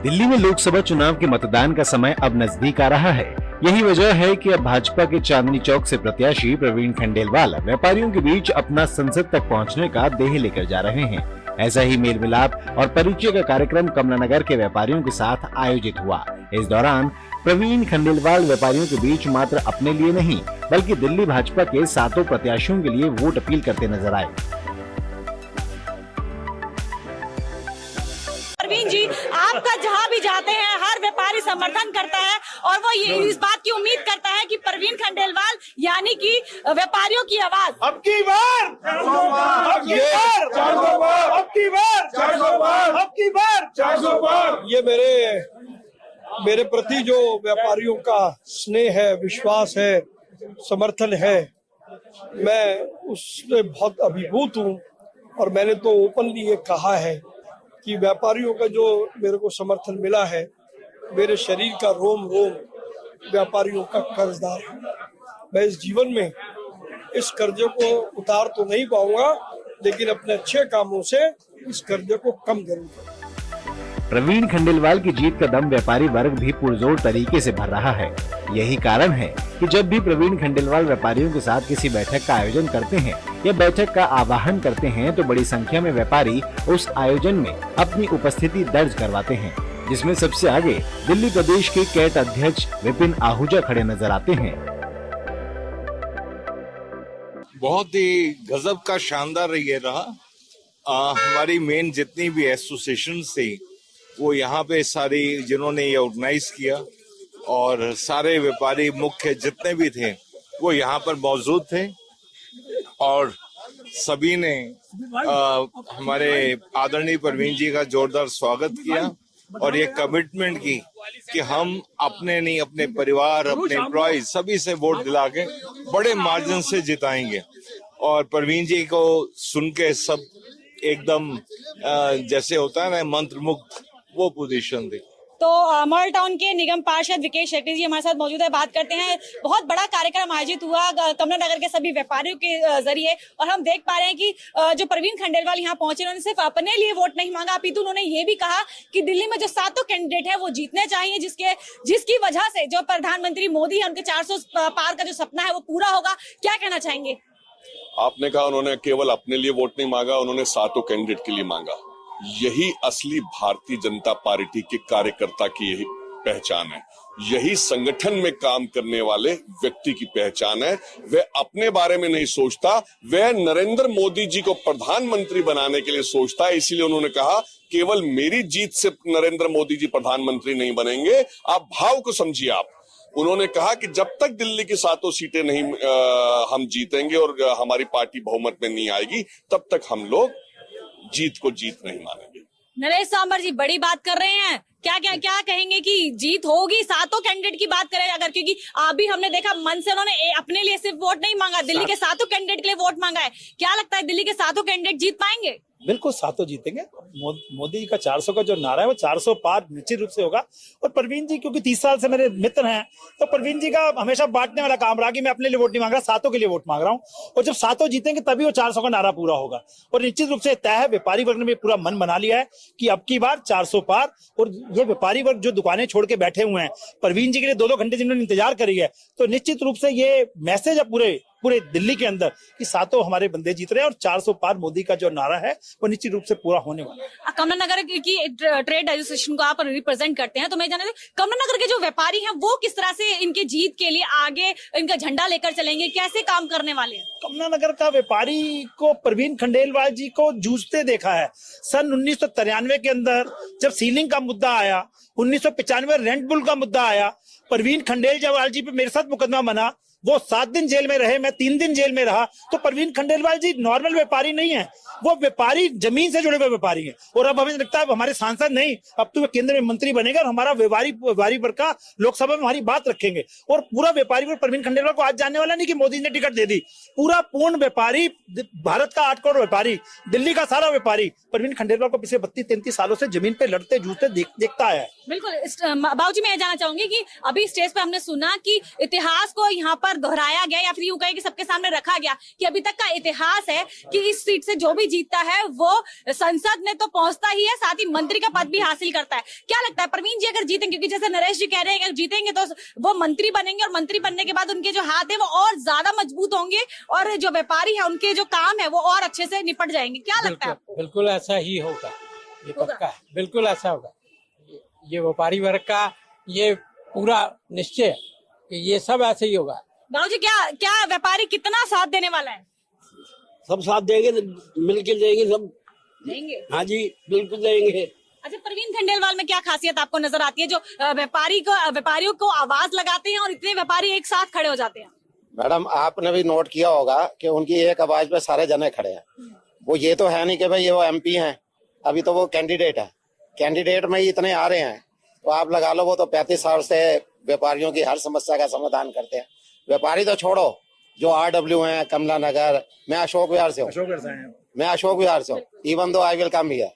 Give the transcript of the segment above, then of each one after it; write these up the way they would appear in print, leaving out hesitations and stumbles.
दिल्ली में लोकसभा चुनाव के मतदान का समय अब नजदीक आ रहा है। यही वजह है कि अब भाजपा के चांदनी चौक से प्रत्याशी प्रवीण खंडेलवाल व्यापारियों के बीच अपना संसद तक पहुंचने का देह लेकर जा रहे हैं। ऐसा ही मेल मिलाप और परिचय का कार्यक्रम कमलानगर के व्यापारियों के साथ आयोजित हुआ। इस दौरान प्रवीण खंडेलवाल व्यापारियों के बीच मात्र अपने लिए नहीं बल्कि दिल्ली भाजपा के 7 प्रत्याशियों के लिए वोट अपील करते नजर आए। प्रवीण जी, आपका जहां भी जाते हैं हर व्यापारी समर्थन करता है और वो ये इस बात की उम्मीद करता है कि प्रवीण खंडेलवाल यानी कि व्यापारियों की आवाज अब की बार 400 बार ये मेरे प्रति जो व्यापारियों का स्नेह है, विश्वास है, समर्थन है, मैं उससे बहुत अभिभूत हूँ। और मैंने तो ओपनली ये कहा है कि व्यापारियों का जो मेरे को समर्थन मिला है, मेरे शरीर का रोम रोम व्यापारियों का कर्जदार है। मैं इस जीवन में इस कर्जे को उतार तो नहीं पाऊंगा, लेकिन अपने अच्छे कामों से इस कर्जे को कम जरूर करूंगा। प्रवीण खंडेलवाल की जीत का दम व्यापारी वर्ग भी पुरजोर तरीके से भर रहा है। यही कारण है कि जब भी प्रवीण खंडेलवाल व्यापारियों के साथ किसी बैठक का आयोजन करते हैं या बैठक का आह्वान करते हैं तो बड़ी संख्या में व्यापारी उस आयोजन में अपनी उपस्थिति दर्ज करवाते हैं, जिसमें सबसे आगे दिल्ली प्रदेश के कैट अध्यक्ष विपिन आहूजा खड़े नजर आते हैं। बहुत ही गजब का शानदार ये रहा। हमारी मेन जितनी भी एसोसिएशन थी वो यहाँ पे सारी जिन्होंने ये ऑर्गेनाइज किया और सारे व्यापारी मुख्य जितने भी थे वो यहाँ पर मौजूद थे और सभी ने हमारे आदरणीय प्रवीण जी का जोरदार स्वागत किया और ये कमिटमेंट की कि हम अपने नहीं अपने परिवार, अपने एम्प्लॉयज सभी से वोट दिला के बड़े मार्जिन से जिताएंगे। और प्रवीण जी को सुन के सब एकदम जैसे होता है ना मंत्र मुग्ध वो पोजीशन थी। तो मॉडल टाउन के निगम पार्षद विकेश शेट्टी जी हमारे साथ मौजूद है। बात करते हैं, बहुत बड़ा कार्यक्रम आयोजित हुआ कमलानगर के सभी व्यापारियों के जरिए और हम देख पा रहे हैं कि जो प्रवीण खंडेलवाल यहाँ पहुंचे उन्होंने सिर्फ अपने लिए वोट नहीं मांगा, अपितु उन्होंने ये भी कहा कि दिल्ली में जो 7 कैंडिडेट है वो जीतने चाहिए, जिसकी वजह से जो प्रधानमंत्री मोदी है उनके 400 पार का जो सपना है वो पूरा होगा। क्या कहना चाहेंगे? आपने कहा उन्होंने केवल अपने लिए वोट नहीं मांगा, उन्होंने 7 कैंडिडेट के लिए मांगा। यही असली भारतीय जनता पार्टी के कार्यकर्ता की यही पहचान है, यही संगठन में काम करने वाले व्यक्ति की पहचान है। वह अपने बारे में नहीं सोचता, वह नरेंद्र मोदी जी को प्रधानमंत्री बनाने के लिए सोचता है। इसीलिए उन्होंने कहा केवल मेरी जीत से नरेंद्र मोदी जी प्रधानमंत्री नहीं बनेंगे। आप भाव को समझिए। आप उन्होंने कहा कि जब तक दिल्ली की 7 सीटें नहीं हम जीतेंगे और हमारी पार्टी बहुमत में नहीं आएगी तब तक हम लोग जीत को जीत नहीं मानेंगे। नरेश सांबर जी बड़ी बात कर रहे हैं, क्या कहेंगे कि जीत होगी? 7 कैंडिडेट की बात करें अगर, क्योंकि अभी हमने देखा मन से उन्होंने अपने लिए सिर्फ वोट नहीं मांगा, दिल्ली के 7 कैंडिडेट के लिए वोट मांगा है। क्या लगता है दिल्ली के 7 कैंडिडेट जीत पाएंगे? बिल्कुल 7 जीतेंगे। मोदी जी का 400 का जो नारा है वो 400 पार निश्चित रूप से होगा। और प्रवीण जी क्योंकि 30 साल से मेरे मित्र हैं तो प्रवीण जी का हमेशा बांटने वाला काम रहा कि मैं अपने लिए वोट नहीं मांग रहा, 7 के लिए वोट मांग रहा हूँ। और जब 7 जीतेंगे तभी वो 400 का नारा पूरा होगा। और निश्चित रूप से तय है, व्यापारी वर्ग ने भी पूरा मन बना लिया है कि अब की बार 400 पार। और ये व्यापारी वर्ग जो दुकानें छोड़ के बैठे हुए हैं प्रवीण जी के लिए 2-2 घंटे जिन्होंने इंतजार करी है, तो निश्चित रूप से ये मैसेज है पूरे दिल्ली के अंदर कि 7 हमारे बंदे जीत रहे हैं और 400 पार मोदी का जो नारा है वो निश्चित रूप से पूरा होने वाला है। कमलानगर की ट्रेड एसोसिएशन को आप रिप्रेजेंट करते हैं, तो मैं जानना कमलानगर के जो व्यापारी हैं वो किस तरह से इनके जीत के लिए आगे इनका झंडा लेकर चलेंगे, कैसे काम करने वाले हैं? कमलानगर का व्यापारी को प्रवीण खंडेलवाल जी को जूझते देखा है। सन 1993 के अंदर जब सीलिंग का मुद्दा आया, 1995 रेंट बुल का मुद्दा आया, प्रवीण खंडेलवाल जी पे मेरे साथ मुकदमा बना, वो 7 दिन जेल में रहे, मैं 3 दिन जेल में रहा। तो परवीन खंडेलवाल जी नॉर्मल व्यापारी नहीं है, वो व्यापारी जमीन से जुड़े हुए व्यापारी हैं। और अब हमें लगता है हमारे सांसद नहीं, अब तो वे केंद्र में मंत्री बनेगा और हमारा व्यापारी वर्ग का लोकसभा में हमारी बात रखेंगे। और पूरा व्यापारी वर्ग परवीन खंडेलवाल को आज जानने वाला नहीं कि मोदी ने टिकट दे दी। पूरा पूर्ण व्यापारी, भारत का 8 करोड़ व्यापारी, दिल्ली का सारा व्यापारी परवीन खंडेलवाल को पिछले 32-33 सालों से जमीन पे लड़ते जूझते देखता है। बिल्कुल। बाबूजी, मैं ये जानना चाहूंगी कि अभी स्टेज पे हमने सुना कि इतिहास को यहाँ पर दोहराया गया, या फिर यूं कहे कि सबके सामने रखा गया कि अभी तक का इतिहास है कि इस सीट से जो भी जीतता है वो संसद में तो पहुंचता ही है, साथ ही मंत्री का पद भी हासिल करता है। क्या लगता है परवीन जी अगर जीतेंगे, क्योंकि जैसे नरेश जी कह रहे हैं कि जीतेंगे तो वो मंत्री बनेंगे और मंत्री बनने के बाद उनके जो हाथ है वो और ज्यादा मजबूत होंगे और जो व्यापारी है उनके जो काम है वो और अच्छे से निपट जाएंगे। क्या लगता है आपको? बिल्कुल ऐसा ही होगा, ये पक्का है, बिल्कुल ऐसा होगा। ये व्यापारी वर्ग का ये पूरा निश्चय है कि ये सब ऐसे ही होगा। बाबूजी, क्या व्यापारी कितना साथ देने वाला है? सब साथ देंगे, मिलकर देंगे, सब देंगे। हाँ जी, बिल्कुल देंगे। अच्छा, परवीन खंडेलवाल में क्या खासियत आपको नजर आती है जो व्यापारियों को आवाज लगाते हैं और इतने व्यापारी एक साथ खड़े हो जाते हैं? मैडम, आपने भी नोट किया होगा कि उनकी एक आवाज पे सारे जने खड़े हैं। वो ये तो है नहीं कि भाई ये वो एमपी हैं, अभी तो वो कैंडिडेट है। कैंडिडेट में ही इतने आ रहे हैं, तो आप लगा लो वो तो 35 साल से व्यापारियों की हर समस्या का समाधान करते हैं। व्यापारी तो छोड़ो, जो RW हैं, कमला नगर, मैं अशोक विहार से हूँ, even though I will come here.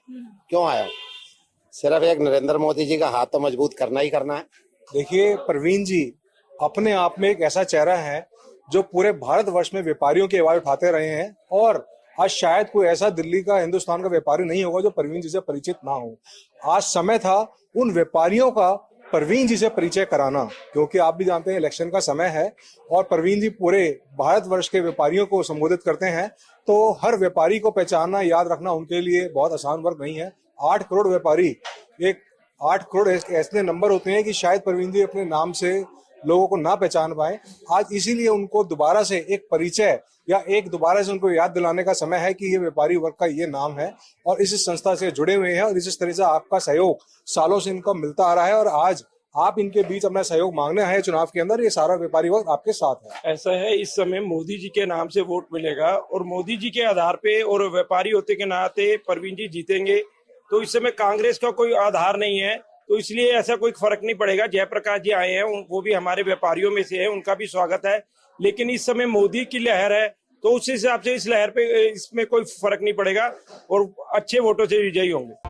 क्यों आया हूँ? सिर्फ एक नरेंद्र मोदी जी का हाथ तो मजबूत करना ही करना है। देखिए, परवीन जी अपने आप में एक ऐसा चेहरा है जो पूरे भारतवर्ष में व्यापारियों की आवाज उठाते रहे हैं, और आज शायद कोई ऐसा दिल्ली का, हिंदुस्तान का व्यापारी नहीं होगा जो परवीन जी से परिचित ना हो। आज समय था उन व्यापारियों का परवीन जी से परिचय कराना, क्योंकि आप भी जानते हैं इलेक्शन का समय है और परवीन जी पूरे भारतवर्ष के व्यापारियों को संबोधित करते हैं। तो हर व्यापारी को पहचानना, याद रखना उनके लिए बहुत आसान वर्क नहीं है। 8 करोड़ व्यापारी, एक 8 करोड़ ऐसे नंबर होते हैं कि शायद परवीन जी अपने नाम से लोगों को ना पहचान पाए। आज इसीलिए उनको दोबारा से एक परिचय या एक दोबारा से उनको याद दिलाने का समय है कि ये व्यापारी वर्ग का ये नाम है और इस संस्था से जुड़े हुए हैं, और इस तरह से आपका सहयोग सालों से इनको मिलता आ रहा है और आज आप इनके बीच अपना सहयोग मांगने आए चुनाव के अंदर। ये सारा व्यापारी वर्ग आपके साथ है। ऐसा है, इस समय मोदी जी के नाम से वोट मिलेगा और मोदी जी के आधार पे और व्यापारी होते के नाते परवीन जी जीतेंगे। तो इस समय कांग्रेस का कोई आधार नहीं है, तो इसलिए ऐसा कोई फर्क नहीं पड़ेगा। जयप्रकाश जी आए हैं, वो भी हमारे व्यापारियों में से है, उनका भी स्वागत है। लेकिन इस समय मोदी की लहर है, तो उस हिसाब से इस लहर पे इसमें कोई फर्क नहीं पड़ेगा और अच्छे वोटों से विजयी होंगे।